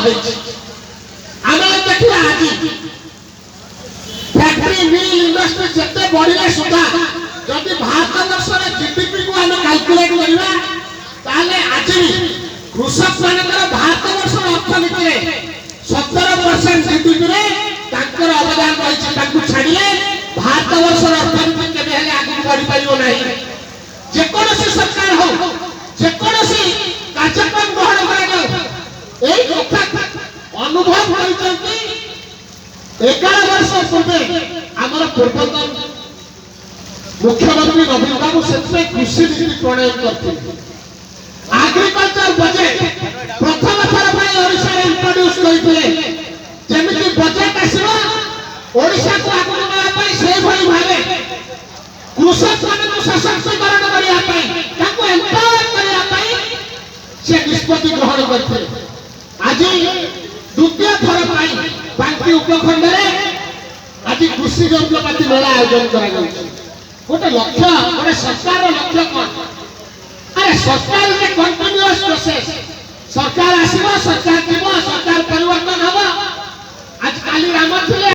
ହେଇଛି। ଆମେ ଦେଖିବା ଆଜି ଫ୍ୟାକ୍ଟ୍ରି ମିଲ୍ ଇଣ୍ଡଷ୍ଟ୍ରି ଯେତେ ବଢିଲେ ସୁଦ୍ଧା ଯଦି ଭାରତ ବର୍ଷର ଜିଡିପି କୁ ଆମେ କାଲକୁଲେଟ କରିବା ତାହେଲେ ଆଜି କୃଷକ ମାନଙ୍କର ଭାରତ ବର୍ଷର ଅର୍ଥନୀତିରେ 17% ଜିଡିପିରେ ତାଙ୍କର ଅବଦାନ ରହିଛି। ତାଙ୍କୁ ଛାଡ଼ିଲେ ଭାରତ ବର୍ଷର ଅର୍ଥନୀତି କେବେ ହେଲେ ଆଗକୁ ବଢିପାରିବ ନାହିଁ। ଯେକୌଣସି ସରକାର ହଉ ଯେକୌଣସି କାର୍ଯ୍ୟକ୍ରମ ଗ୍ରହଣ କରାଯାଉ এই কথা অনুভব କରିଛନ୍ତି। 11 ବର୍ଷ ପୂର୍ବେ ଆମର ପୂର୍ବତନ ମୁଖ୍ୟମନ୍ତ୍ରୀ ନବୀନ ବାବୁ ସେଥିପାଇଁ କୃଷି ନୀତି ପ୍ରଣୟନ କରିଥିଲେ। ଆଗ୍ରିକଲଚର ବଜେଟ ପ୍ରଥମ ଥର ପାଇଁ ଓଡ଼ିଶାରେ ଇଣ୍ଟ୍ରୋଡ୍ୟୁସ କରିଥିଲେ। ଯେମିତି ବଜେଟ ଆସିବ ଓଡ଼ିଶାକୁ ଆଗକୁ ନେବା ପାଇଁ ସେଇଭଳି ଭାବେ କୃଷକମାନଙ୍କୁ ସଶକ୍ତିକରଣ କରିବା ପାଇଁ ତାଙ୍କୁ ଏମ୍ପାୱାର କରିବା ପାଇଁ ସେ ନିଷ୍ପତ୍ତି ଗ୍ରହଣ କରିଥିଲେ। আজি দ্বিতীয় থর পাই বাঙ্কি উপখণ্ডরে আজি কৃষি যন্ত্রপাতি মেলা আয়োজন করা যাচ্ছে। গোটে লক্ষ্য গোটে সরকারের লক্ষ্য কোন? আরে সরকার যে কন্টিনিউয়াস প্রসেস, সরকার আসিব সরকার দিব সরকার পরিবর্তন হব। আজ কালি রামধ্য